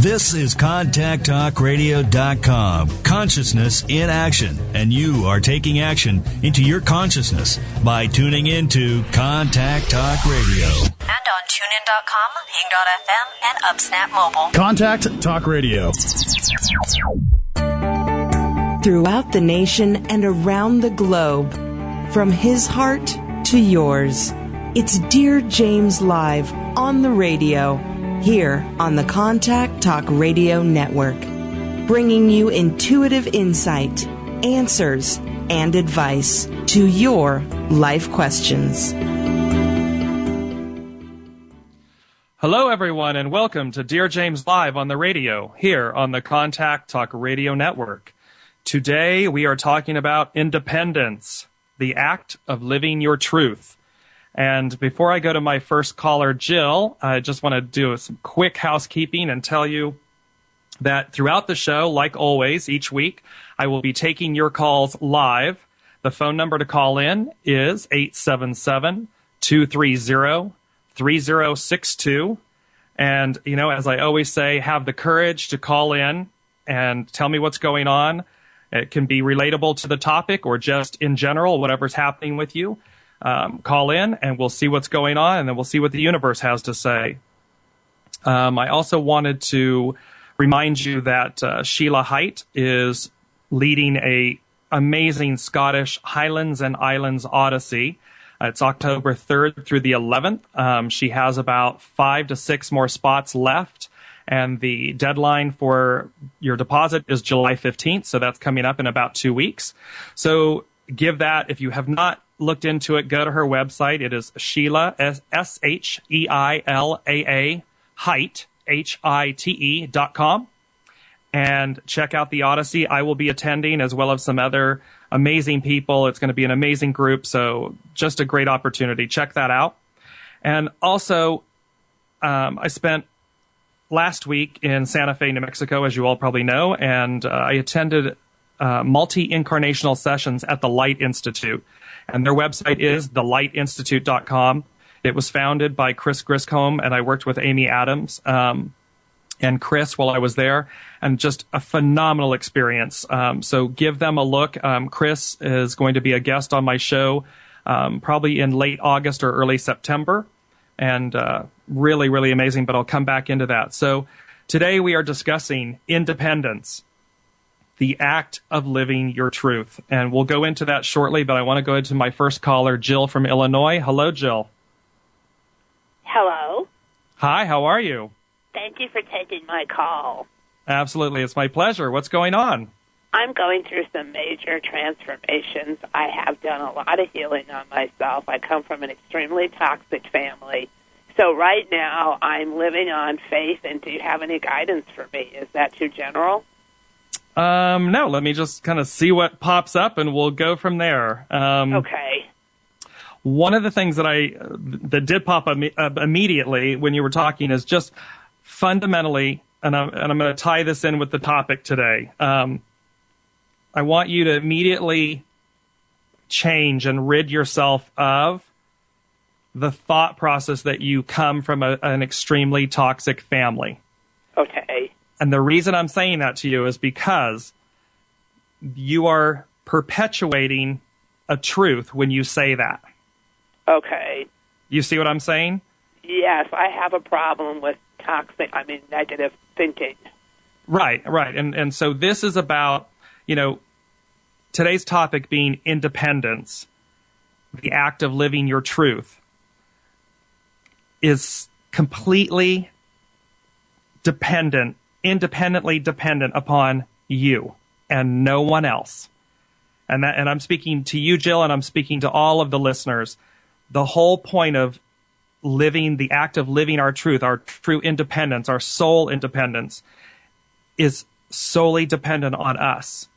This is ContactTalkRadio.com. Consciousness in action. And you are taking action into your consciousness by tuning into Contact Talk Radio. And on TuneIn.com, Ping.fm, and UpSnap Mobile. Contact Talk Radio. Throughout the nation and around the globe, from his heart to yours, it's Dear James Live on the radio, here on the Contact Talk Radio Network, bringing you intuitive insight, answers, and advice to your life questions. Hello, everyone, and welcome to Dear James Live on the radio, here on the Contact Talk Radio Network. Today, we are talking about independence, the act of living your truth. And before I go to my first caller, Jill, I just want to do some quick housekeeping and tell you that throughout the show, like always, each week, I will be taking your calls live. The phone number to call in is 877-230-3062. And, you know, as I always say, have the courage to call in and tell me what's going on. It can be relatable to the topic or just in general, whatever's happening with you. Call in and we'll see what's going on, and then we'll see what the universe has to say. I also wanted to remind you that Sheila Haidt is leading a amazing Scottish Highlands and Islands Odyssey. It's October 3rd through the 11th. She has about 5 to 6 more spots left, and the deadline for your deposit is July 15th, so that's coming up in about 2 weeks. So give that, if you have not looked into it, go to her website. It is Sheila, SHEILAA, Hite, HITE.com. And check out the Odyssey. I will be attending, as well as some other amazing people. It's going to be an amazing group, so just a great opportunity. Check that out. And also, I spent last week in Santa Fe, New Mexico, as you all probably know, and I attended multi-incarnational sessions at the Light Institute. And their website is thelightinstitute.com. It was founded by Chris Griscombe, and I worked with Amy Adams and Chris while I was there, and just a phenomenal experience. So give them a look. Chris is going to be a guest on my show probably in late August or early September, and really, really amazing, but I'll come back into that. So today we are discussing independence, the act of living your truth. And we'll go into that shortly, but I want to go into my first caller, Jill from Illinois. Hello, Jill. Hello. Hi, how are you? Thank you for taking my call. Absolutely, it's my pleasure. What's going on? I'm going through some major transformations. I have done a lot of healing on myself. I come from an extremely toxic family. So right now, I'm living on faith, and do you have any guidance for me? Is that too general? No, let me just kind of see what pops up, and we'll go from there. Okay. One of the things that did pop up immediately when you were talking is just fundamentally, and I'm going to tie this in with the topic today. I want you to immediately change and rid yourself of the thought process that you come from an extremely toxic family. Okay. And the reason I'm saying that to you is because you are perpetuating a truth when you say that. Okay. You see what I'm saying? Yes, I have a problem with negative thinking. Right. And so this is about, today's topic being independence, the act of living your truth, is completely independently dependent upon you and no one else. And I'm speaking to you, Jill, and I'm speaking to all of the listeners. The whole point of the act of living our truth, our true independence, our soul independence, is solely dependent on us.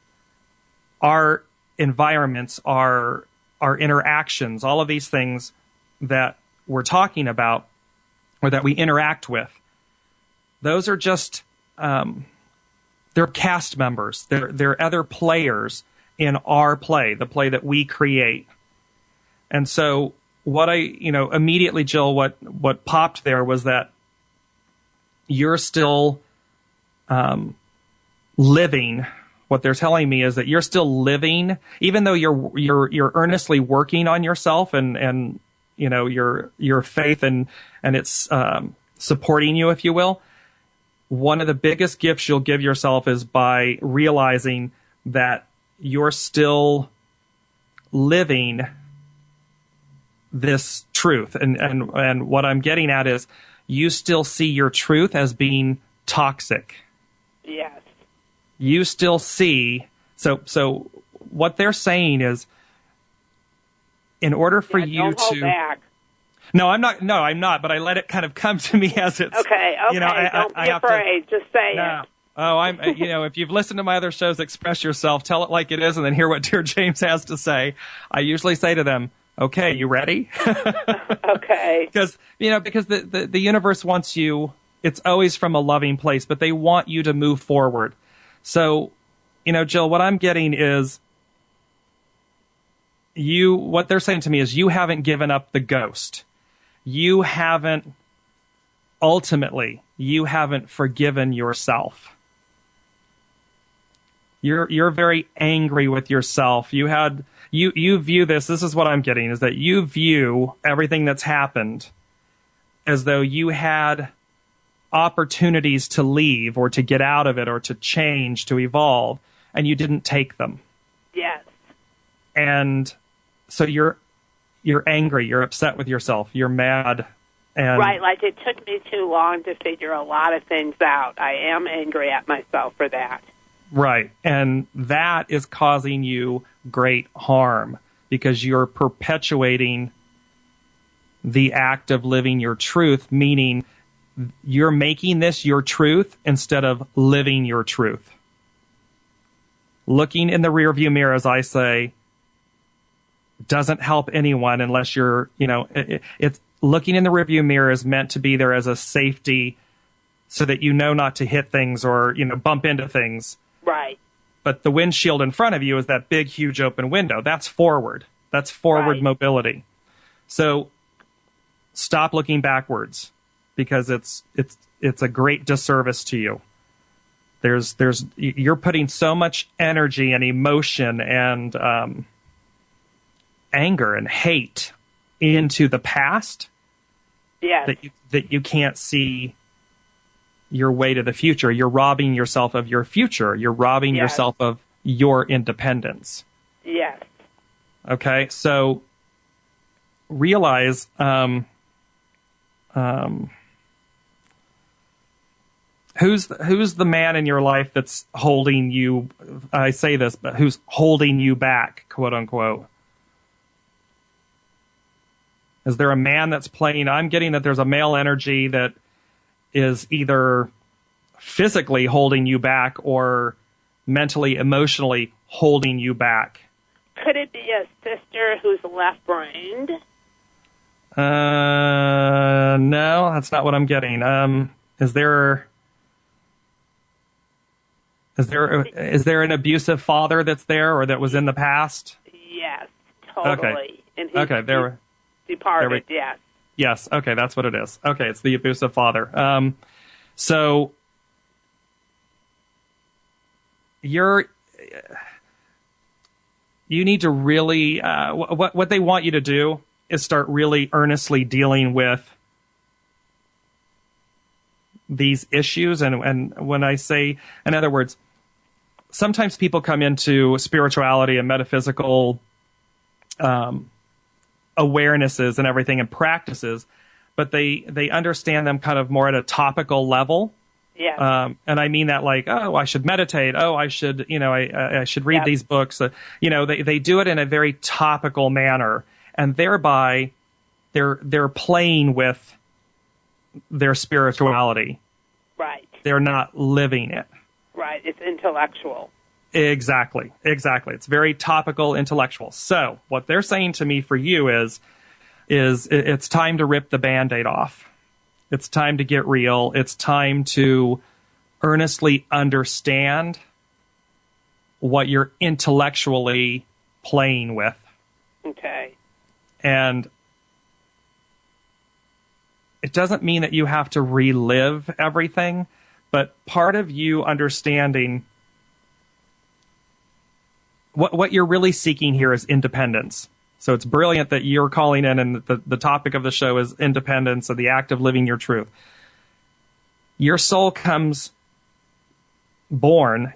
Our environments, our interactions, all of these things that we're talking about or that we interact with, those are just, they're cast members. They're other players in our play, the play that we create. And so what immediately, Jill, what popped there was that you're still living. What they're telling me is that you're still living, even though you're earnestly working on yourself and your faith and it's supporting you, if you will. One of the biggest gifts you'll give yourself is by realizing that you're still living this truth. And what I'm getting at is you still see your truth as being toxic. Yes. You still see, so what they're saying is, in order for you don't hold to back. No, I'm not, but I let it kind of come to me as it's Okay, don't be afraid. Just say it. Oh, if you've listened to my other shows, Express Yourself, tell it like it is, and then hear what Dear James has to say. I usually say to them, okay, you ready? Okay. Because the universe wants you, it's always from a loving place, but they want you to move forward. So, Jill, what I'm getting is what they're saying to me is you haven't given up the ghost. You haven't forgiven yourself. You're very angry with yourself. You view this is what I'm getting, is that you view everything that's happened as though you had opportunities to leave or to get out of it or to change, to evolve, and you didn't take them. Yes. And so you're angry, you're upset with yourself, you're mad. And right, like it took me too long to figure a lot of things out. I am angry at myself for that. Right, and that is causing you great harm because you're perpetuating the act of living your truth, meaning you're making this your truth instead of living your truth. Looking in the rearview mirror, as I say, doesn't help anyone unless you're, it's looking in the rearview mirror is meant to be there as a safety so that you know not to hit things or, bump into things. Right. But the windshield in front of you is that big, huge open window. That's forward. That's forward mobility. So stop looking backwards because it's a great disservice to you. You're putting so much energy and emotion and anger and hate into the past. Yes. that you can't see your way to the future. You're robbing yourself of your future. You're robbing yourself of your independence. Yes. Okay, so realize who's the man in your life that's holding you, I say this, but who's holding you back, quote unquote? Is there a man that's playing? I'm getting that there's a male energy that is either physically holding you back or mentally, emotionally holding you back. Could it be a sister who's left-brained? No, that's not what I'm getting. Is there an abusive father that's there or that was in the past? Yes, totally. Okay. And he's departed, yes. Yes, okay, that's what it is. Okay, it's the abusive father. So you need to really, what they want you to do is start really earnestly dealing with these issues. And when I say, in other words, sometimes people come into spirituality and metaphysical awarenesses and everything and practices, but they understand them kind of more at a topical level. Yeah. And I mean that like, oh, I should meditate. Oh, I should, I should read these books. They do it in a very topical manner, and thereby they're playing with their spirituality. Right. They're not living it. Right. It's intellectual. Exactly. It's very topical, intellectual. So what they're saying to me for you is it's time to rip the Band-Aid off. It's time to get real. It's time to earnestly understand what you're intellectually playing with. Okay. And it doesn't mean that you have to relive everything, But part of you understanding what you're really seeking here is independence. So it's brilliant that you're calling in, and the topic of the show is independence, or the act of living your truth. Your soul comes born,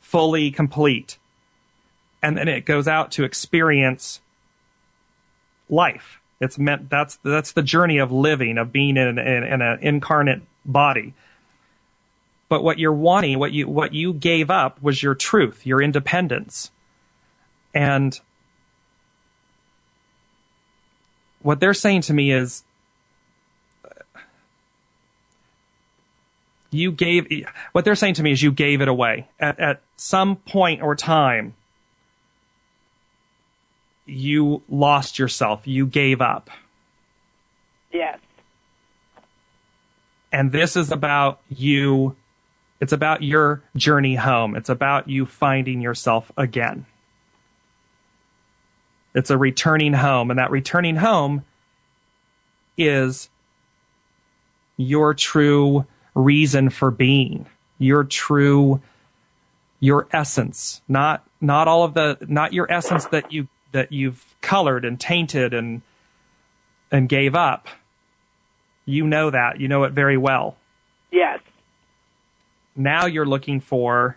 fully complete. And then it goes out to experience life. It's meant, that's the journey of living, of being in an incarnate body. But what you're wanting, what you gave up was your truth, your independence. And what they're saying to me is, you gave it away. At some point or time, you lost yourself. You gave up. Yes. And this is about you. It's about your journey home. It's about you finding yourself again. It's a returning home. And that returning home is your true reason for being, your essence, not your essence that you've colored and tainted and gave up. You know that. You know it very well. Yes. Now you're looking for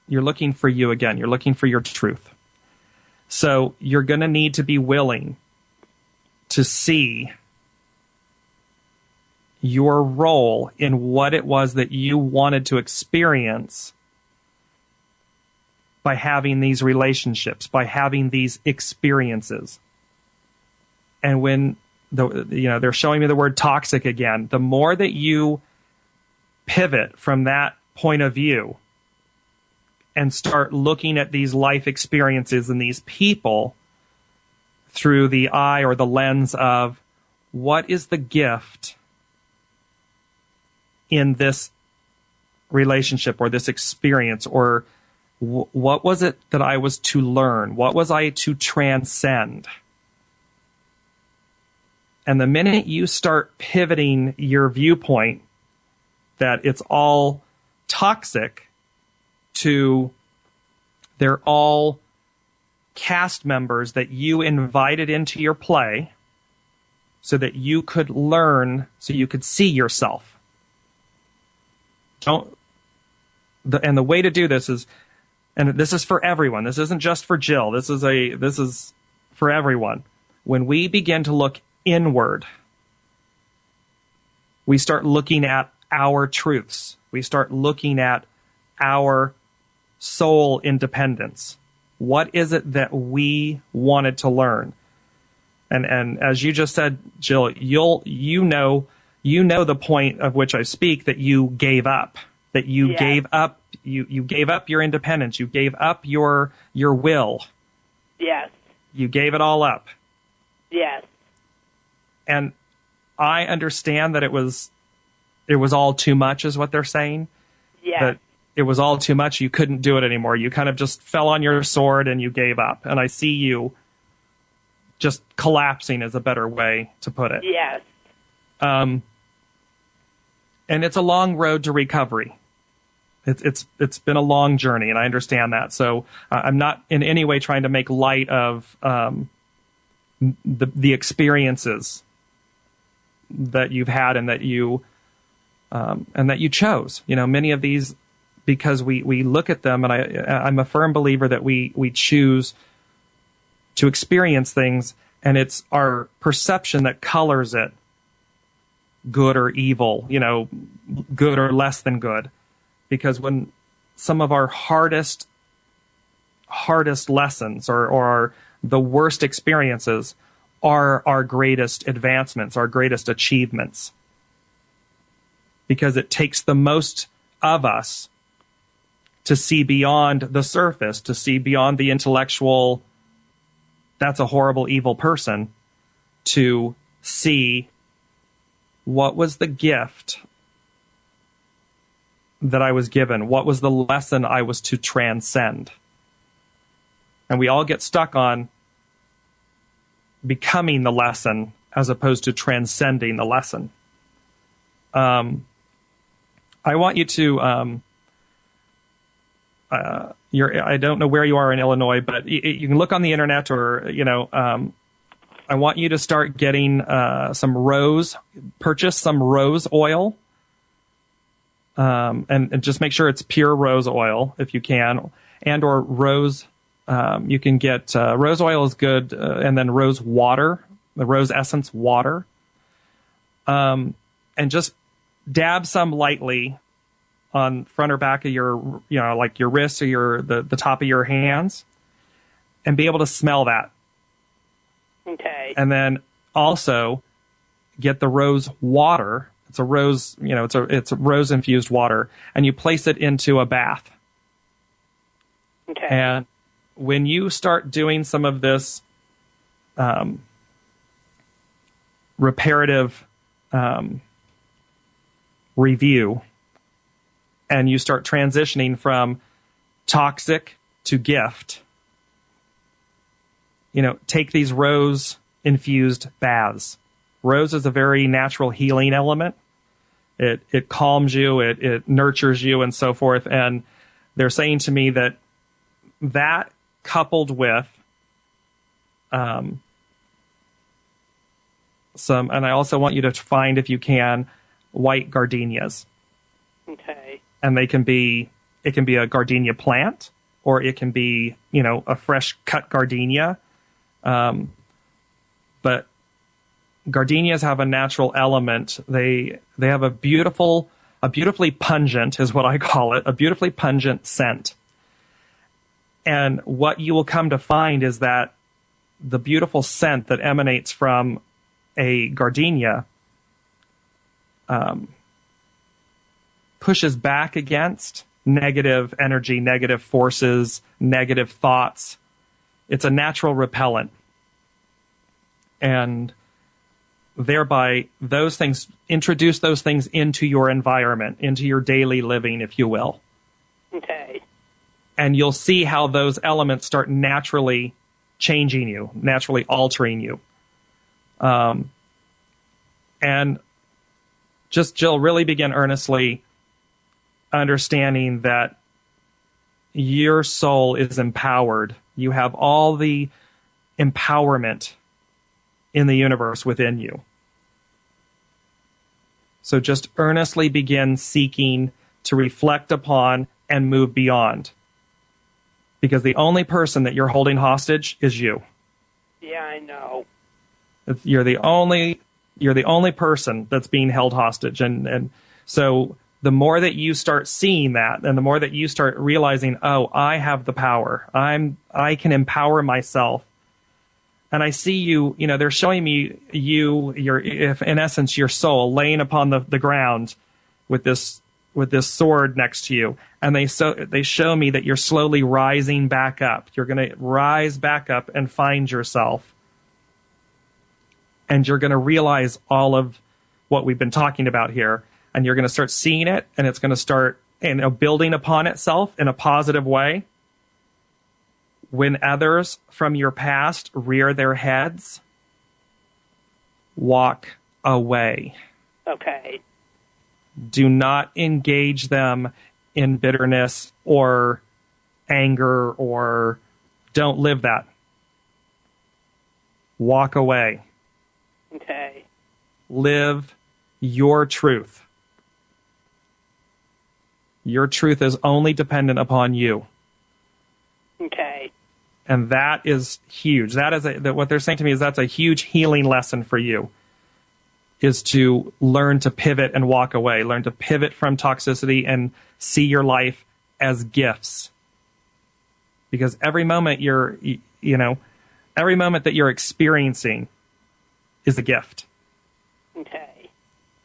you again. You're looking for your truth. So you're going to need to be willing to see your role in what it was that you wanted to experience by having these relationships, by having these experiences. And when they're showing me the word toxic again, the more that you pivot from that point of view and start looking at these life experiences and these people through the eye or the lens of what is the gift in this relationship or this experience, or what was it that I was to learn? What was I to transcend? And the minute you start pivoting your viewpoint that it's all toxic to they're all cast members that you invited into your play so that you could learn, so you could see yourself. And the way to do this is, and this is for everyone. This isn't just for Jill. This is for everyone. When we begin to look inward, we start looking at our truths. We start looking at our soul independence. What is it that we wanted to learn? And as you just said, Jill, you know the point of which I speak, that you gave up. That you Yes. gave up you gave up your independence, you gave up your will. Yes. You gave it all up. Yes. And I understand that it was all too much, is what they're saying. Yes. That it was all too much. You couldn't do it anymore. You kind of just fell on your sword and you gave up. And I see you just collapsing, is a better way to put it. Yes. And it's a long road to recovery. It's been a long journey, and I understand that. So I'm not in any way trying to make light of the experiences that you've had and that you chose. Many of these, because we look at them, and I'm a firm believer that we choose to experience things, and it's our perception that colors it, good or evil, good or less than good. Because when some of our hardest lessons or the worst experiences are our greatest advancements, our greatest achievements. Because it takes the most of us to see beyond the surface, to see beyond the intellectual, that's a horrible, evil person, to see what was the gift that I was given, what was the lesson I was to transcend. And we all get stuck on becoming the lesson as opposed to transcending the lesson. I want you to, I don't know where you are in Illinois, but you can look on the internet or, I want you to start getting purchase some rose oil, and just make sure it's pure rose oil if you can, and or rose. You can get rose oil is good, and then rose water, the rose essence water, and just dab some lightly on front or back of your, like your wrists or the top of your hands, and be able to smell that. Okay. And then also get the rose water. It's a rose, it's a rose infused water, and you place it into a bath. Okay. And when you start doing some of this reparative review, and you start transitioning from toxic to gift, take these rose infused baths. Rose is a very natural healing element. It calms you, it nurtures you, and so forth. And they're saying to me that coupled with some, and I also want you to find, if you can, white gardenias. Okay. And it can be a gardenia plant, or it can be, a fresh cut gardenia. But gardenias have a natural element. They have a beautifully pungent, is what I call it, a beautifully pungent scent. And what you will come to find is that the beautiful scent that emanates from a gardenia pushes back against negative energy, negative forces, negative thoughts. It's a natural repellent. And thereby, introduce those things into your environment, into your daily living, if you will. Okay. And you'll see how those elements start naturally changing you, naturally altering you. And just, Jill, really begin earnestly understanding that your soul is empowered. You have all the empowerment in the universe within you. So just earnestly begin seeking to reflect upon and move beyond. Because the only person that you're holding hostage is you. Yeah, I know. You're the only person that's being held hostage. And so the more that you start seeing that, and the more that you start realizing, oh, I have the power. I can empower myself. And I see you, they're showing me if in essence, your soul laying upon the ground with this sword next to you. And they show me that you're slowly rising back up. You're going to rise back up and find yourself. And you're going to realize all of what we've been talking about here. And you're going to start seeing it, and it's going to start building upon itself in a positive way. When others from your past rear their heads, walk away. Okay. Do not engage them in bitterness or anger, or don't live that. Walk away. Okay. Live your truth. Your truth is only dependent upon you. Okay. And that is huge. That is what they're saying to me is that's a huge healing lesson for you, is to learn to pivot and walk away, learn to pivot from toxicity and see your life as gifts. Because every moment every moment that you're experiencing is a gift. Okay.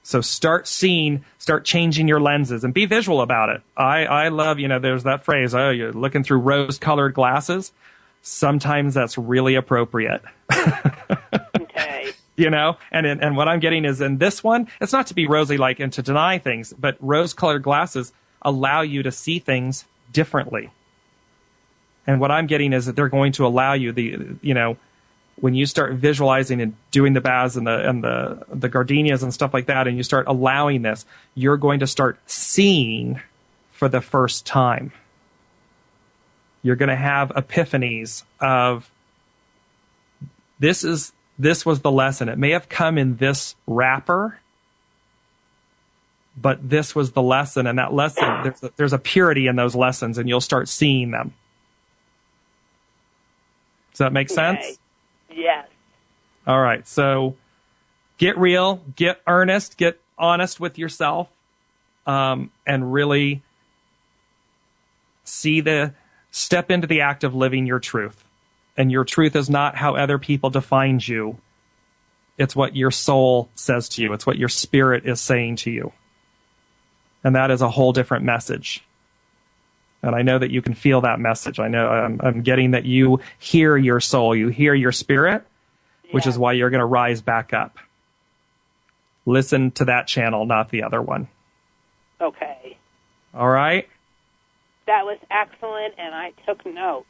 So start changing your lenses and be visual about it. I love, there's that phrase, oh, you're looking through rose-colored glasses. Sometimes that's really appropriate. Okay. And what I'm getting is in this one, it's not to be rosy like and to deny things, but rose-colored glasses allow you to see things differently. And what I'm getting is that they're going to allow you when you start visualizing and doing the baths and the gardenias and stuff like that, and you start allowing this, you're going to start seeing for the first time. You're going to have epiphanies of this was the lesson. It may have come in this wrapper, but this was the lesson, and that lesson, there's a purity in those lessons, and you'll start seeing them. Does that make sense? Yes. All right. So get real, get earnest, get honest with yourself, and really step into the act of living your truth. And your truth is not how other people define you. It's what your soul says to you. It's what your spirit is saying to you. And that is a whole different message. And I know that you can feel that message. I know I'm getting that you hear your soul, you hear your spirit, which is why you're going to rise back up. Listen to that channel, not the other one. Okay. All right? That was excellent, and I took notes.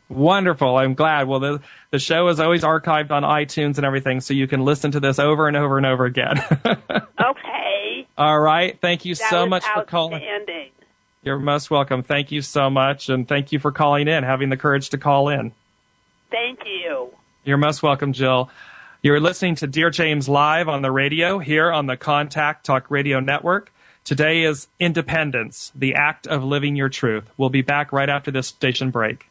Wonderful. I'm glad. Well, the show is always archived on iTunes and everything, so you can listen to this over and over and over again. Okay. All right. Thank you so much for calling. Outstanding. You're most welcome. Thank you so much, and thank you for calling in, having the courage to call in. Thank you. You're most welcome, Jill. You're listening to Dear James Live on the radio here on the Contact Talk Radio Network. Today is Independence, the act of living your truth. We'll be back right after this station break.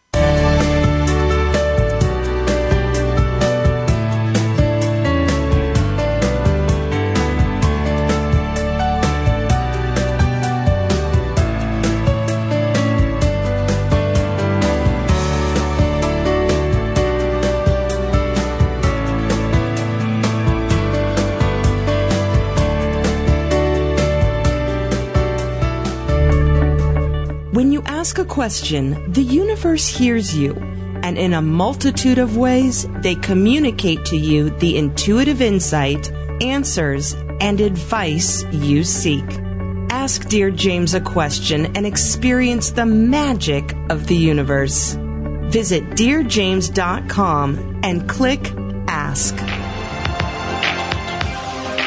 When you ask a question, the universe hears you, and in a multitude of ways, they communicate to you the intuitive insight, answers, and advice you seek. Ask Dear James a question and experience the magic of the universe. Visit DearJames.com and click Ask.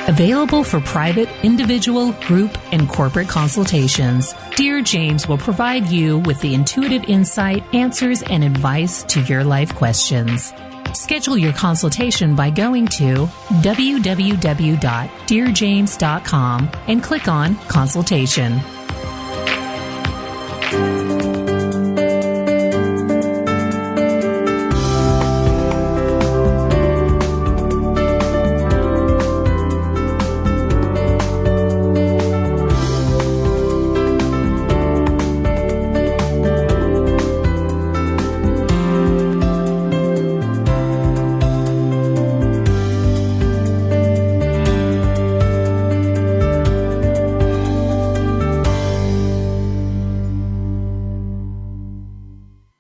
Available for private, individual, group, and corporate consultations, Dear James will provide you with the intuitive insight, answers, and advice to your life questions. Schedule your consultation by going to www.DearJames.com and click on Consultation.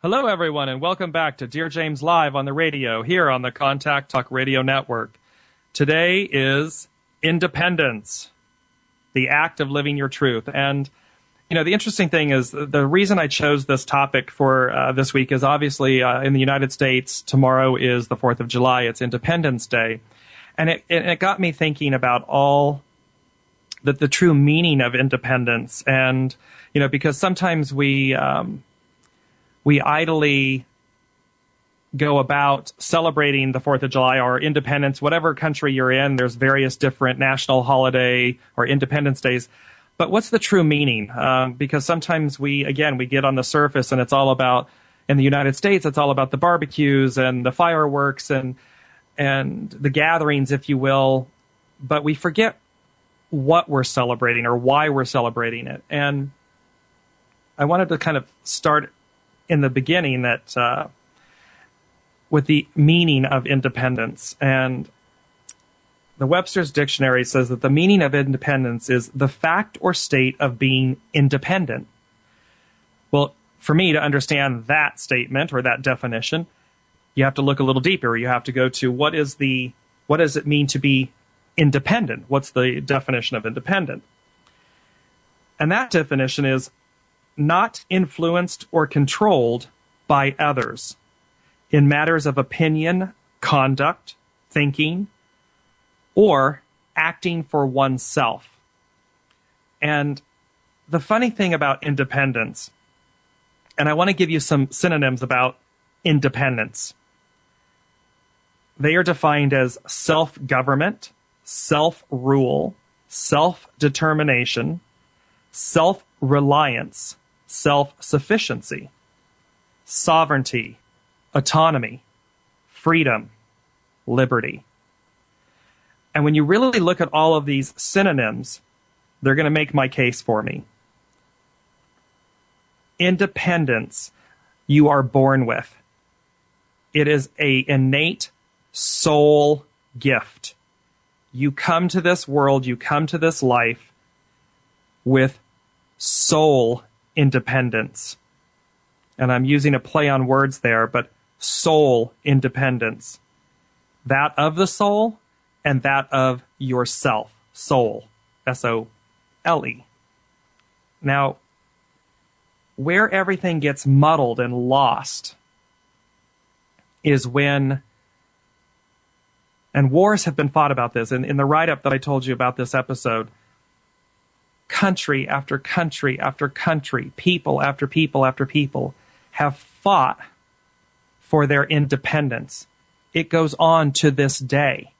Hello, everyone, and welcome back to Dear James Live on the radio here on the Contact Talk Radio Network. Today is Independence, the act of living your truth. And, you know, the interesting thing is the reason I chose this topic for this week is obviously in the United States, tomorrow is the 4th of July. It's Independence Day. And it got me thinking about all the true meaning of independence. And, you know, because sometimes we idly go about celebrating the 4th of July or independence, whatever country you're in. There's various different national holiday or independence days. But what's the true meaning? Because sometimes we get on the surface and it's all about, in the United States, it's all about the barbecues and the fireworks and the gatherings, if you will. But we forget what we're celebrating or why we're celebrating it. And I wanted to kind of start in the beginning that with the meaning of independence. And the Webster's Dictionary says that the meaning of independence is the fact or state of being independent. Well, for me to understand that statement or that definition, you have to look a little deeper. You have to go to what does it mean to be independent? What's the definition of independent? And that definition is not influenced or controlled by others in matters of opinion, conduct, thinking, or acting for oneself. And the funny thing about independence, and I want to give you some synonyms about independence. They are defined as self-government, self-rule, self-determination, self-reliance, self-sufficiency, sovereignty, autonomy, freedom, liberty. And when you really look at all of these synonyms, they're going to make my case for me. Independence, you are born with. It is an innate soul gift. You come to this world, you come to this life with soul independence. And I'm using a play on words there, but soul independence. That of the soul and that of yourself. Soul. S-O-L-E. Now, where everything gets muddled and lost is when, and wars have been fought about this, in the write-up that I told you about this episode, country after country after country, people after people after people have fought for their independence. It goes on to this day.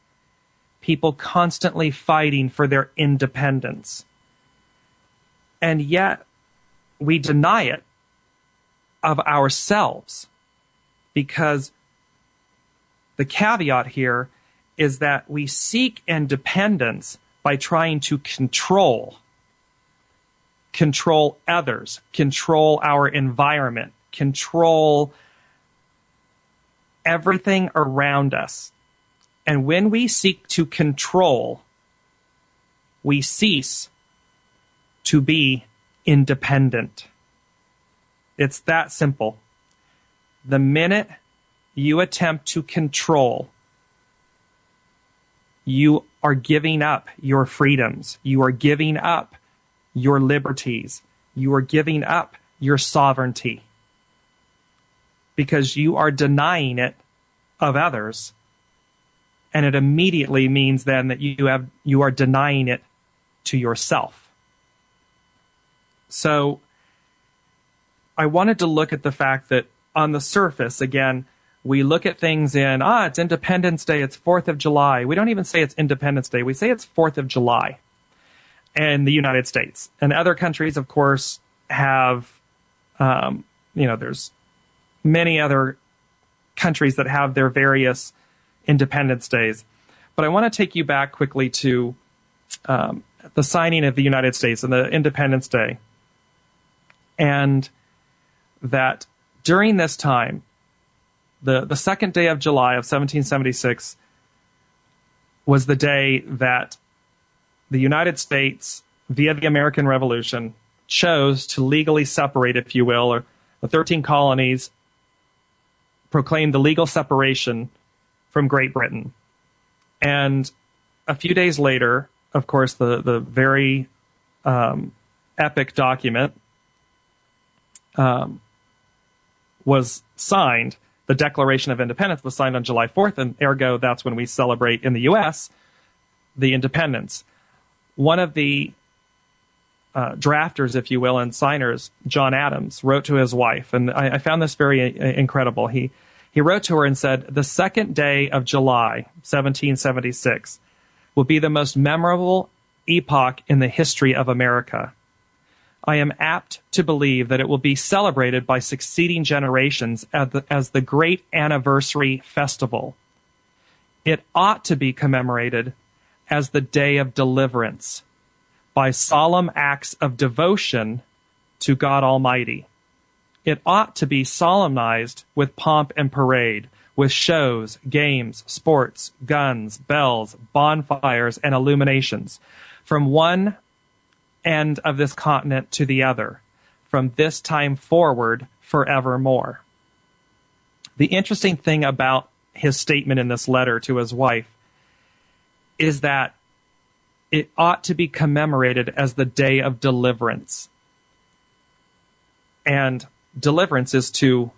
People constantly fighting for their independence. And yet, we deny it of ourselves, because the caveat here is that we seek independence by trying to control others, control our environment, control everything around us. And when we seek to control, we cease to be independent. It's that simple. The minute you attempt to control, you are giving up your freedoms. You are giving up your liberties. You are giving up your sovereignty, because you are denying it of others. And it immediately means then that you are denying it to yourself. So I wanted to look at the fact that on the surface, again, we look at things in, it's Independence Day, it's 4th of July. We don't even say it's Independence Day. We say it's 4th of July in the United States. And other countries, of course, have, there's many other countries that have their various Independence Days. But I want to take you back quickly to the signing of the United States and the Independence Day. And that during this time, the second day of July of 1776 was the day that the United States, via the American Revolution, chose to legally separate, if you will, or the 13 colonies proclaimed the legal separation from Great Britain. And a few days later, of course, the very epic document was signed. The Declaration of Independence was signed on July 4th, and ergo, that's when we celebrate in the U.S. the independence. One of the drafters, if you will, and signers, John Adams, wrote to his wife, and I found this very incredible. He wrote to her and said, "The second day of July, 1776, will be the most memorable epoch in the history of America. I am apt to believe that it will be celebrated by succeeding generations as the great anniversary festival. It ought to be commemorated as the day of deliverance by solemn acts of devotion to God Almighty. It ought to be solemnized with pomp and parade, with shows, games, sports, guns, bells, bonfires, and illuminations, from one end of this continent to the other, from this time forward forevermore." The interesting thing about his statement in this letter to his wife is that it ought to be commemorated as the day of deliverance. And deliverance is to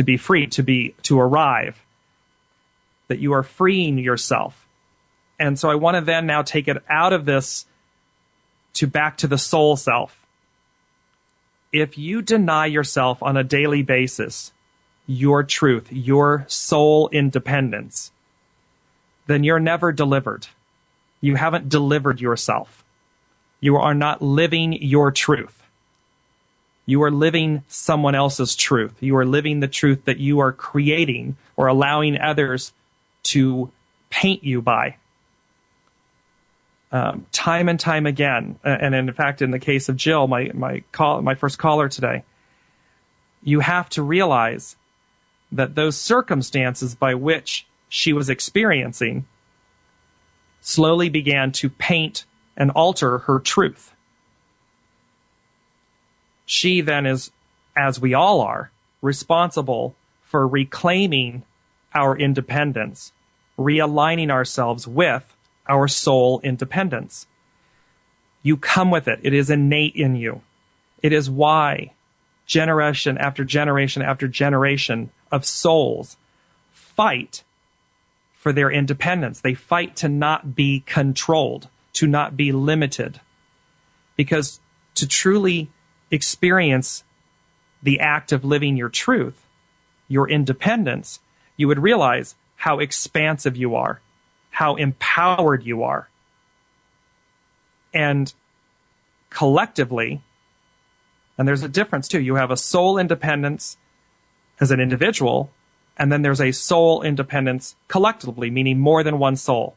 be free, to arrive. that you are freeing yourself. And so I want to then now take it out of this to back to the soul self. If you deny yourself on a daily basis your truth, your soul independence, then you're never delivered. You haven't delivered yourself. You are not living your truth. You are living someone else's truth. You are living the truth that you are creating or allowing others to paint you by. Time and time again, and in fact, in the case of Jill, my first caller today, you have to realize that those circumstances by which she was experiencing slowly began to paint and alter her truth. She then is, as we all are, responsible for reclaiming our independence, realigning ourselves with our soul independence. You come with it. It is innate in you. It is why generation after generation after generation of souls fight for their independence. They fight to not be controlled, to not be limited. Because to truly experience the act of living your truth, your independence, you would realize how expansive you are, how empowered you are. And collectively, and there's a difference too, you have a soul independence as an individual, and then there's a soul independence collectively, meaning more than one soul.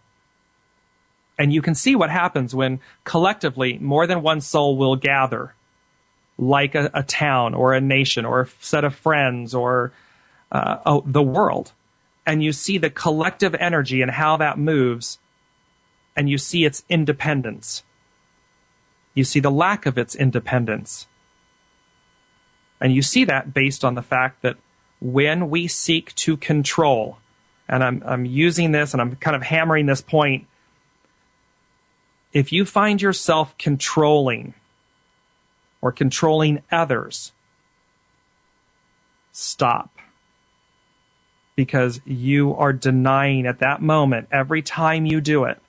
And you can see what happens when collectively more than one soul will gather, like a town or a nation or a set of friends or the world. And you see the collective energy and how that moves, and you see its independence. You see the lack of its independence. And you see that based on the fact that when we seek to control, and I'm using this and I'm kind of hammering this point, if you find yourself controlling or controlling others, stop. Because you are denying at that moment, every time you do it,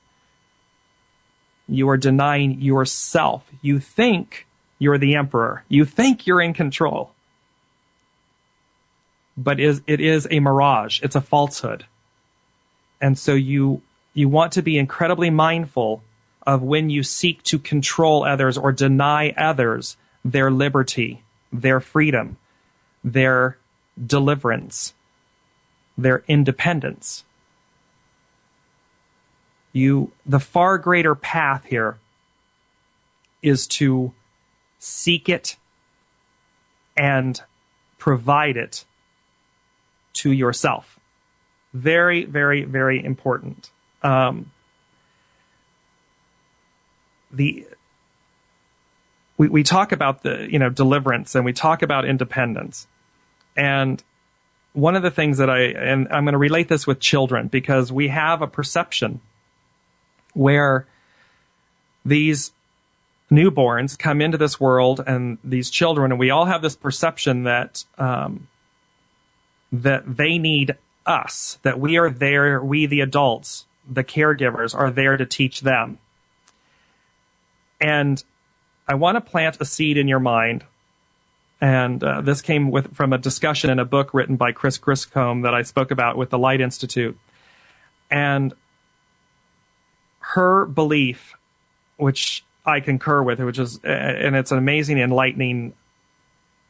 you are denying yourself. You think you're the emperor. You think you're in control. But it is a mirage. It's a falsehood. And so you want to be incredibly mindful of when you seek to control others or deny others their liberty, their freedom, their deliverance, their independence. The far greater path here is to seek it and provide it to yourself. Very, very, very important. We talk about the deliverance, and we talk about independence, and one of the things that I'm going to relate this with children, because we have a perception where these newborns come into this world and these children, and we all have this perception that that they need us, that we are there, we the adults, the caregivers, are there to teach them. And I want to plant a seed in your mind. And this came from a discussion in a book written by Chris Griscombe that I spoke about with the Light Institute. And her belief, which I concur with, and it's an amazing, enlightening,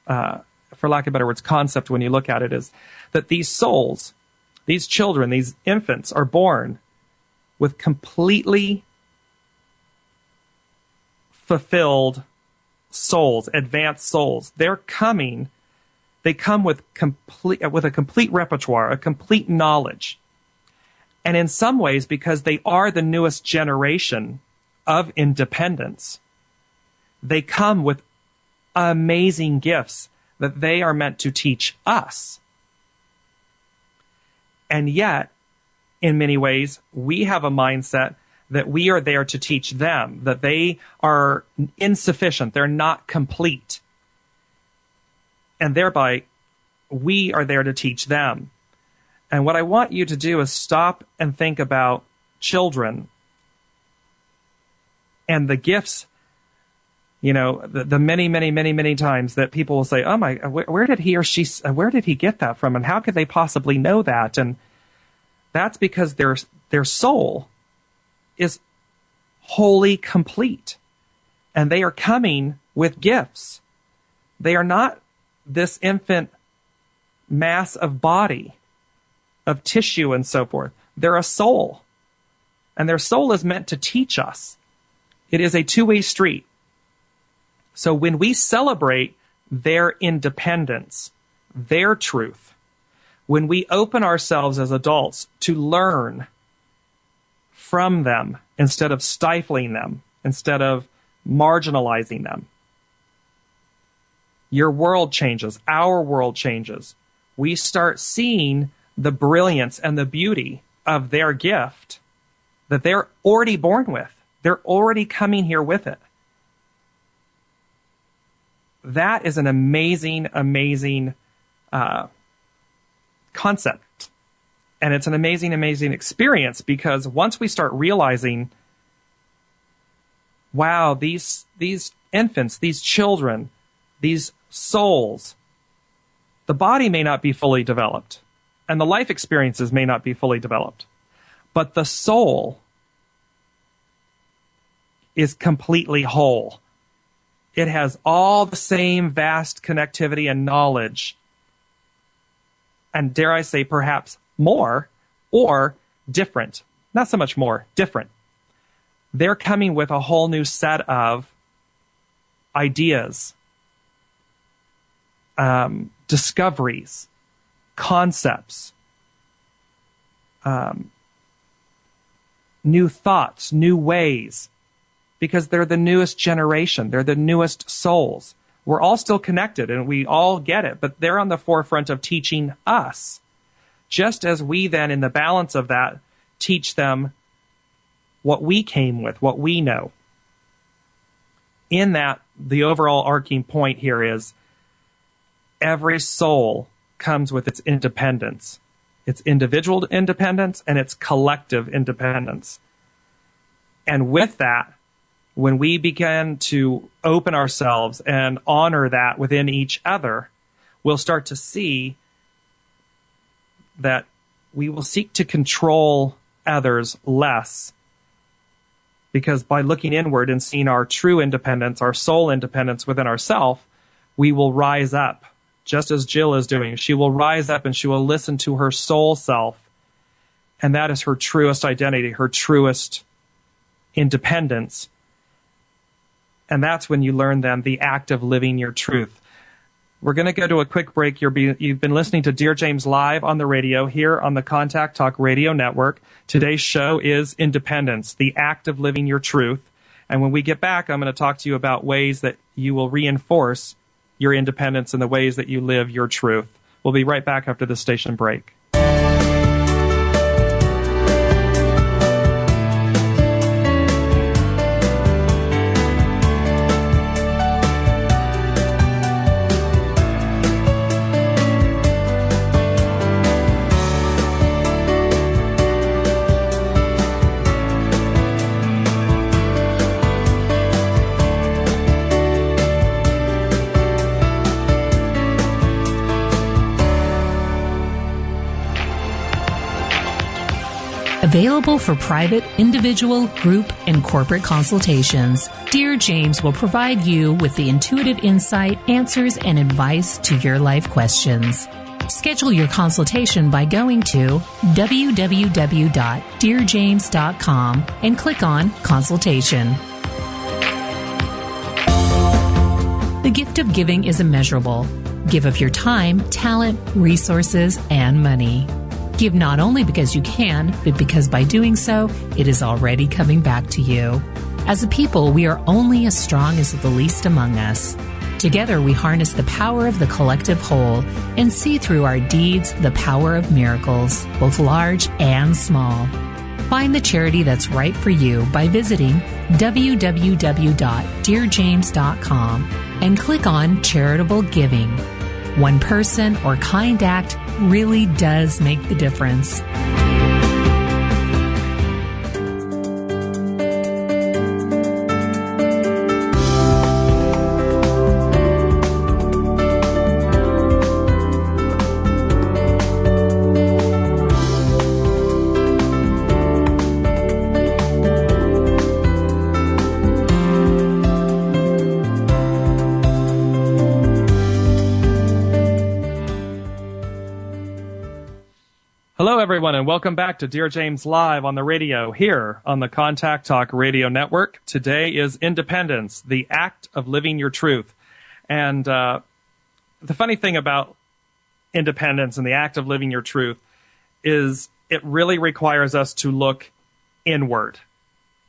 for lack of better words, concept when you look at it, is that these souls, these children, these infants are born with completely fulfilled souls, advanced souls. They come with a complete repertoire, a complete knowledge. And in some ways, because they are the newest generation of independence, they come with amazing gifts that they are meant to teach us. And yet, in many ways, we have a mindset that we are there to teach them, that they are insufficient, they're not complete. And thereby, we are there to teach them. And what I want you to do is stop and think about children and the gifts, the many, many, many, many times that people will say, oh my, where did he or she, where did he get that from? And how could they possibly know that? And that's because their soul is wholly complete. And they are coming with gifts. They are not this infant mass of body, of tissue and so forth. They're a soul. And their soul is meant to teach us. It is a two-way street. So when we celebrate their independence, their truth, when we open ourselves as adults to learn from them instead of stifling them, instead of marginalizing them, your world changes, our world changes. We start seeing the brilliance and the beauty of their gift that they're already born with. They're already coming here with it. That is an amazing, amazing concept. And it's an amazing, amazing experience, because once we start realizing, wow, these infants, these children, these souls, the body may not be fully developed, and the life experiences may not be fully developed, but the soul is completely whole. It has all the same vast connectivity and knowledge, and dare I say perhaps more, or different. Not so much more, different. They're coming with a whole new set of ideas, discoveries, concepts, new thoughts, new ways, because they're the newest generation. They're the newest souls. We're all still connected and we all get it, but they're on the forefront of teaching us. Just as we then, in the balance of that, teach them what we came with, what we know. In that, the overall arcing point here is every soul comes with its independence. Its individual independence and its collective independence. And with that, when we begin to open ourselves and honor that within each other, we'll start to see that we will seek to control others less. Because by looking inward and seeing our true independence, our soul independence within ourselves, we will rise up, just as Jill is doing. She will rise up and she will listen to her soul self. And that is her truest identity, her truest independence. And that's when you learn then the act of living your truth. We're going to go to a quick break. You've been listening to Dear James Live on the radio here on the Contact Talk Radio Network. Today's show is Independence, the act of living your truth. And when we get back, I'm going to talk to you about ways that you will reinforce your independence and the ways that you live your truth. We'll be right back after the station break. Available for private, individual, group, and corporate consultations, Dear James will provide you with the intuitive insight, answers, and advice to your life questions. Schedule your consultation by going to www.DearJames.com and click on Consultation. The gift of giving is immeasurable. Give of your time, talent, resources, and money. Give not only because you can, but because by doing so, it is already coming back to you. As a people, we are only as strong as the least among us. Together, we harness the power of the collective whole and see through our deeds the power of miracles, both large and small. Find the charity that's right for you by visiting www.DearJames.com and click on Charitable Giving. One person or kind act really does make the difference. Hello, everyone, and welcome back to Dear James Live on the radio here on the Contact Talk Radio Network. Today is Independence, the act of living your truth. And the funny thing about independence and the act of living your truth is it really requires us to look inward.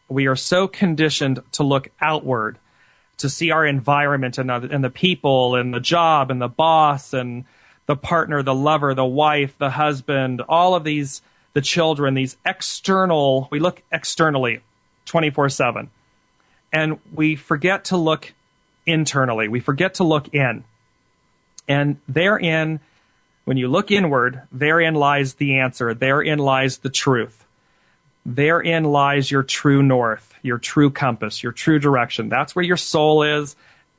We are so conditioned to look outward, to see our environment and the people and the job and the boss and the partner, the lover, the wife, the husband, all of these, the children, these external, we look externally 24/7. And we forget to look internally. We forget to look in. And therein, when you look inward, therein lies the answer. Therein lies the truth. Therein lies your true north, your true compass, your true direction. That's where your soul is.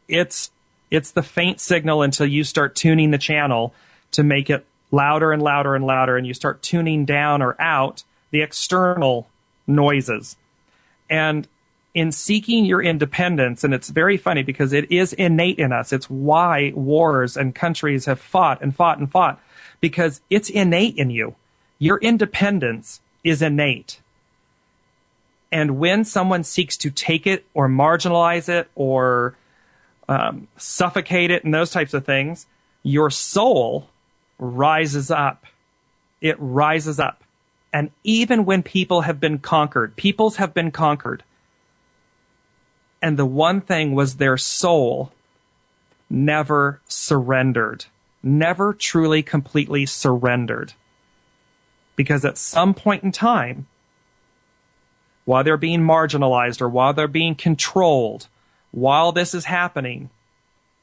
It's the faint signal until you start tuning the channel to make it louder and louder and louder, and you start tuning down or out the external noises. And in seeking your independence, and it's very funny because it is innate in us. It's why wars and countries have fought and fought and fought, because it's innate in you. Your independence is innate. And when someone seeks to take it or marginalize it or suffocate it and those types of things, your soul rises up. It rises up. And even when peoples have been conquered, and the one thing was their soul never surrendered, never truly, completely surrendered. Because at some point in time, while they're being marginalized or while they're being controlled, while this is happening,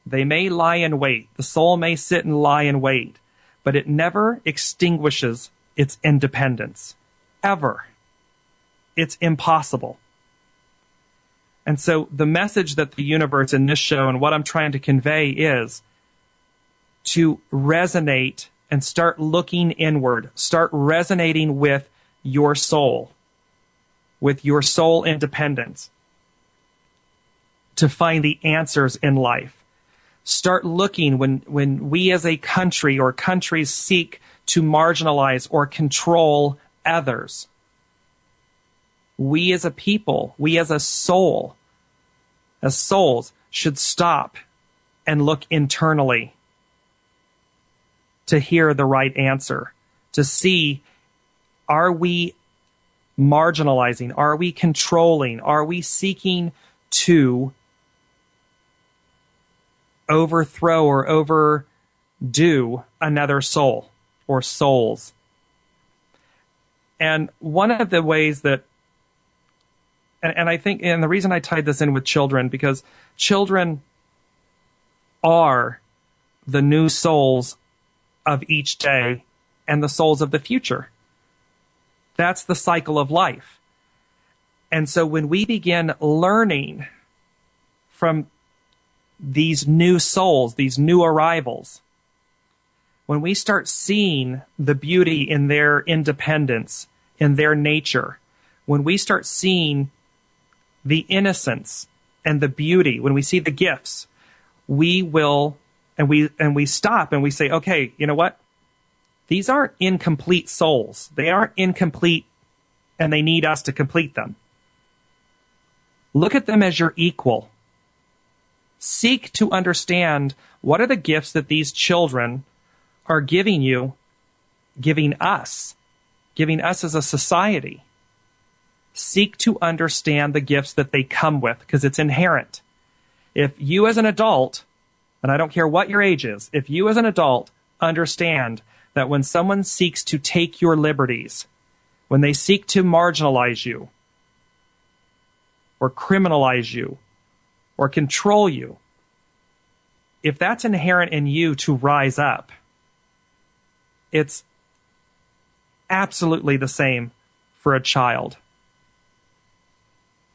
they may lie in wait. The soul may sit and lie in wait, but it never extinguishes its independence. Ever. It's impossible. And so the message that the universe in this show and what I'm trying to convey is to resonate and start looking inward. Start resonating with your soul independence, to find the answers in life. Start looking when we as a country or countries seek to marginalize or control others. We as a people, we as a soul, as souls, should stop and look internally to hear the right answer, to see, are we marginalizing? Are we controlling? Are we seeking to overthrow or overdo another soul or souls? And one of the ways that, and I think, and the reason I tied this in with children, because children are the new souls of each day and the souls of the future. That's the cycle of life. And so when we begin learning from these new souls, these new arrivals, when we start seeing the beauty in their independence, in their nature, when we start seeing the innocence and the beauty, when we see the gifts, we will, and we stop and we say, okay, you know what? These aren't incomplete souls. They aren't incomplete, and they need us to complete them. Look at them as your equal. Seek to understand what are the gifts that these children are giving you, giving us as a society. Seek to understand the gifts that they come with, because it's inherent. If you as an adult, and I don't care what your age is, if you as an adult understand that when someone seeks to take your liberties, when they seek to marginalize you, or criminalize you, or control you, if that's inherent in you to rise up, it's absolutely the same for a child.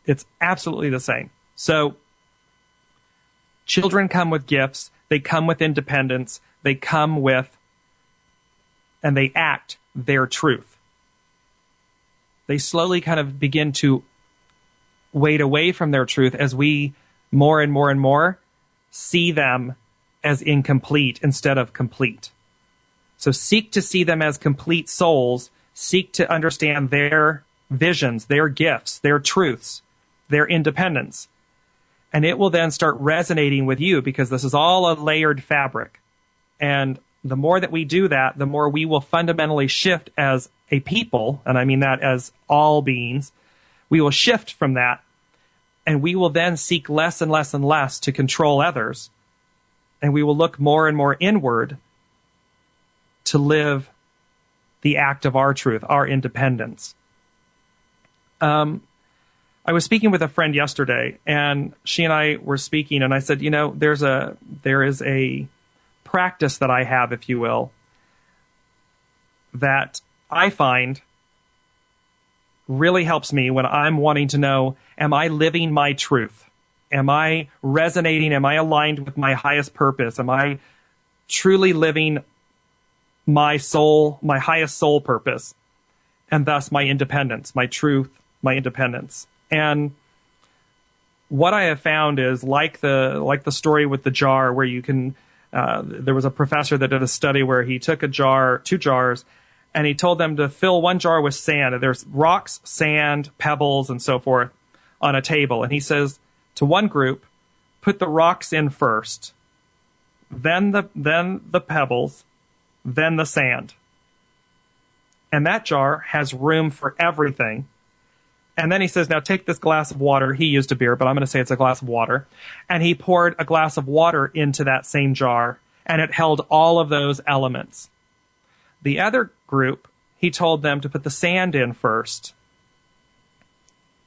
It's absolutely the same. So children come with gifts. They come with independence. They come with, and they act their truth. They slowly kind of begin to wade away from their truth as we more and more and more see them as incomplete instead of complete. So seek to see them as complete souls. Seek to understand their visions, their gifts, their truths, their independence. And it will then start resonating with you because this is all a layered fabric. And the more that we do that, the more we will fundamentally shift as a people, and I mean that as all beings. We will shift from that, and we will then seek less and less and less to control others. And we will look more and more inward to live the act of our truth, our independence. I was speaking with a friend yesterday, and she and I were speaking, and I said, you know, there is a practice that I have, if you will, that I find really helps me when I'm wanting to know, am I living my truth? Am I resonating? Am I aligned with my highest purpose? Am I truly living my soul, my highest soul purpose, and thus my independence, my truth, my independence? And what I have found is like the story with the jar where you can, there was a professor that did a study where he took two jars, and he told them to fill one jar with sand. And there's rocks, sand, pebbles, and so forth on a table. And he says to one group, put the rocks in first, then the pebbles, then the sand. And that jar has room for everything. And then he says, now take this glass of water. He used a beer, but I'm going to say it's a glass of water. And he poured a glass of water into that same jar, and it held all of those elements. The other group, he told them to put the sand in first.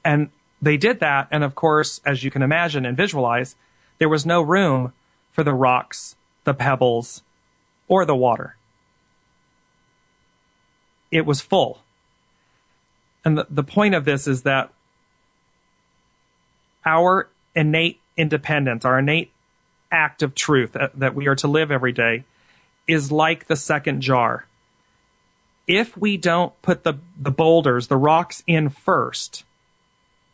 And they did that, and of course, as you can imagine and visualize, there was no room for the rocks, the pebbles, or the water. It was full. And the point of this is that our innate independence, our innate act of truth that we are to live every day is like the second jar. If we don't put the boulders, the rocks in first,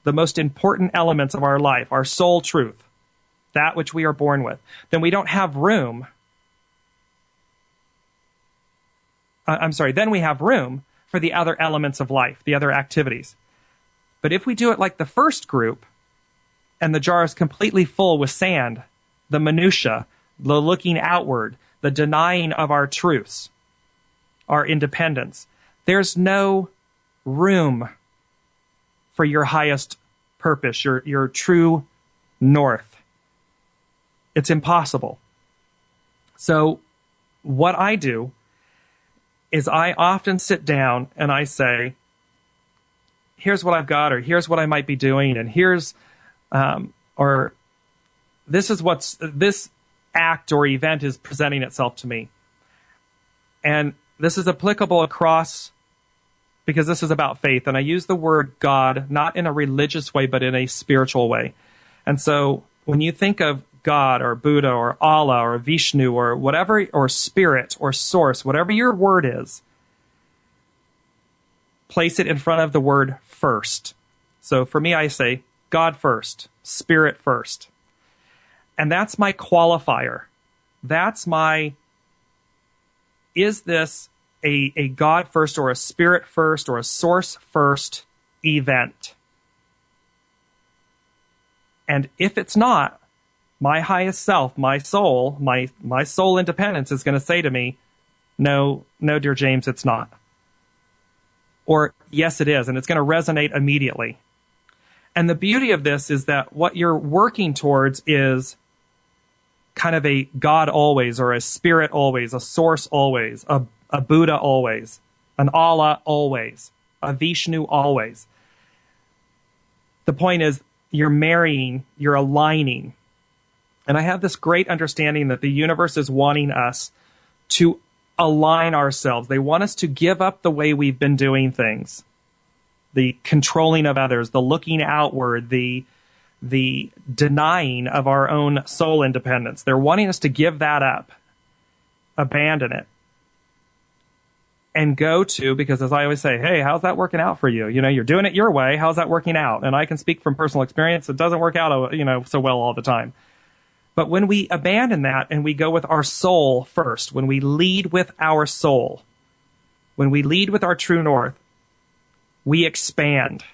the most important elements of our life, our soul truth, that which we are born with, then we don't have room. Then we have room for the other elements of life, the other activities. But if we do it like the first group, and the jar is completely full with sand, the minutia, the looking outward, the denying of our truths, our independence, there's no room for your highest purpose, your true north. It's impossible. So what I do is I often sit down and I say, here's what I've got, or here's what I might be doing, and here's, or this is this act or event is presenting itself to me. And this is applicable across, because this is about faith. And I use the word God, not in a religious way, but in a spiritual way. And so when you think of God or Buddha or Allah or Vishnu or whatever, or spirit or source, whatever your word is, place it in front of the word first. So for me, I say God first, spirit first. And that's my qualifier. That's my, is this a God first or a spirit first or a source first event? And if it's not, my highest self, my soul, my soul independence is going to say to me, no, dear James, it's not. Or, yes, it is, and it's going to resonate immediately. And the beauty of this is that what you're working towards is kind of a God always, or a spirit always, a source always, a Buddha always, an Allah always, a Vishnu always. The point is, you're marrying, you're aligning. And I have this great understanding that the universe is wanting us to align ourselves. They want us to give up the way we've been doing things, the controlling of others, the looking outward, the denying of our own soul independence. They're wanting us to give that up, abandon it, and go to, because as I always say, hey, how's that working out for you? You know, you're doing it your way. How's that working out? And I can speak from personal experience. It doesn't work out, so well all the time. But when we abandon that and we go with our soul first, when we lead with our soul, when we lead with our true north, we expand.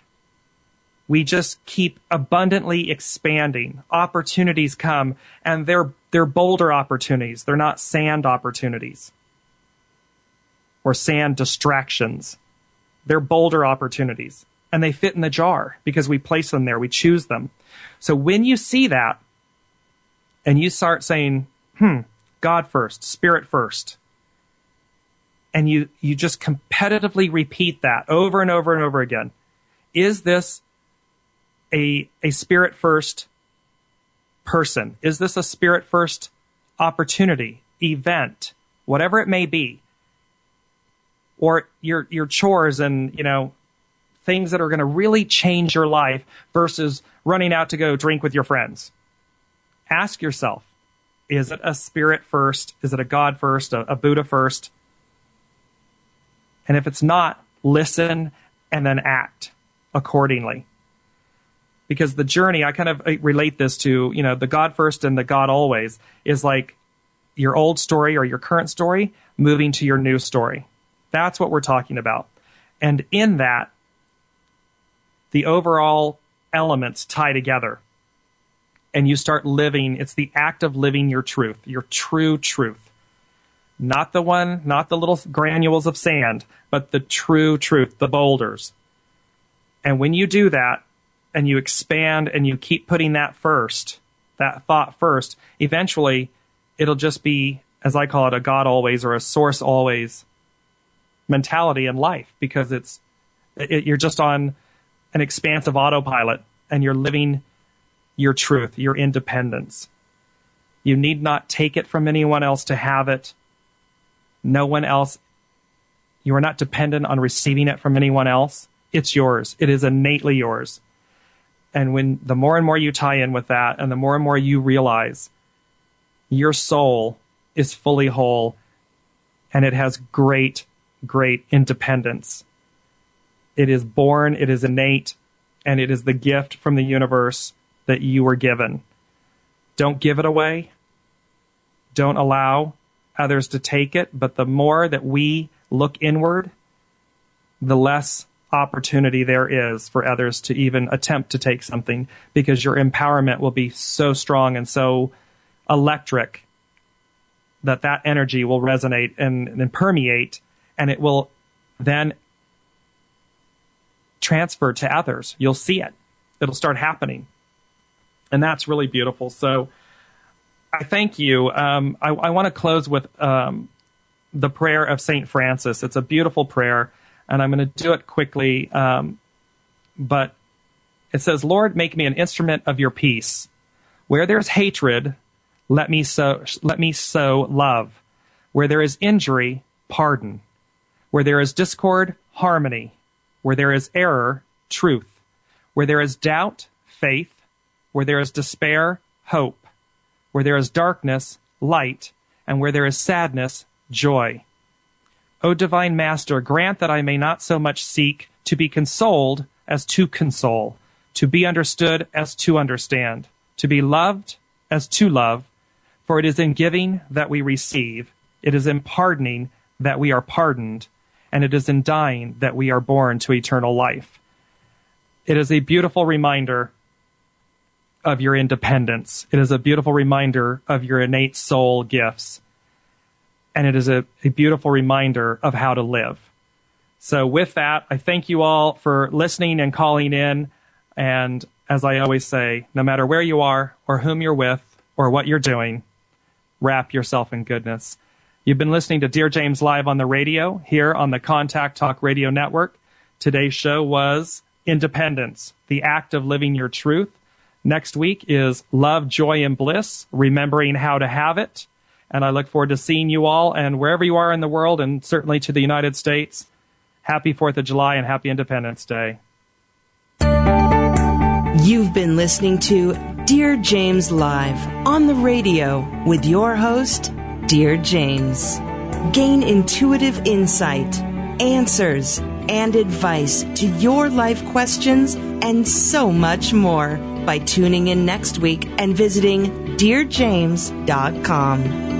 We just keep abundantly expanding. Opportunities come, and they're boulder opportunities. They're not sand opportunities or sand distractions. They're boulder opportunities, and they fit in the jar because we place them there. We choose them. So when you see that and you start saying, God first, spirit first, and you just competitively repeat that over and over and over again, is this a spirit first person? Is this a spirit first opportunity, event, whatever it may be? Or your chores and, things that are going to really change your life versus running out to go drink with your friends. Ask yourself, is it a spirit first? Is it a God first, a Buddha first? And if it's not, listen and then act accordingly. Because the journey, I kind of relate this to, the God first and the God always is like your old story or your current story moving to your new story. That's what we're talking about. And in that, the overall elements tie together. And you start living, it's the act of living your truth, your true truth. Not the little granules of sand, but the true truth, the boulders. And when you do that, and you expand and you keep putting that first, that thought first, eventually it'll just be, as I call it, a God always or a source always mentality in life, because you're just on an expansive autopilot and you're living your truth, your independence. You need not take it from anyone else to have it. No one else. You are not dependent on receiving it from anyone else. It's yours. It is innately yours. And when the more and more you tie in with that, and the more and more you realize your soul is fully whole and it has great independence. It is born, it is innate, and it is the gift from the universe that you were given. Don't give it away. Don't allow others to take it. But the more that we look inward, the less opportunity there is for others to even attempt to take something, because your empowerment will be so strong and so electric that energy will resonate and permeate, and it will then transfer to others. You'll see it. It'll start happening. And that's really beautiful. So I thank you. I want to close with the prayer of St. Francis. It's a beautiful prayer, and I'm going to do it quickly. But it says, Lord, make me an instrument of your peace. Where there's hatred, let me sow love. Where there is injury, pardon. Where there is discord, harmony. Where there is error, truth. Where there is doubt, faith. Where there is despair, hope. Where there is darkness, light. And where there is sadness, joy. O divine Master, grant that I may not so much seek to be consoled as to console, to be understood as to understand, to be loved as to love. For it is in giving that we receive, it is in pardoning that we are pardoned, and it is in dying that we are born to eternal life. It is a beautiful reminder of your independence. It is a beautiful reminder of your innate soul gifts. And it is a beautiful reminder of how to live. So with that, I thank you all for listening and calling in. And as I always say, no matter where you are or whom you're with or what you're doing, wrap yourself in goodness. You've been listening to Dear James Live on the radio here on the Contact Talk Radio Network. Today's show was Independence, the act of living your truth. Next week is Love, Joy, and Bliss, Remembering How to Have It. And I look forward to seeing you all, and wherever you are in the world, and certainly to the United States, happy 4th of July and happy Independence Day. You've been listening to Dear James Live on the radio with your host, Dear James. Gain intuitive insight, answers, and advice to your life questions and so much more by tuning in next week and visiting DearJames.com.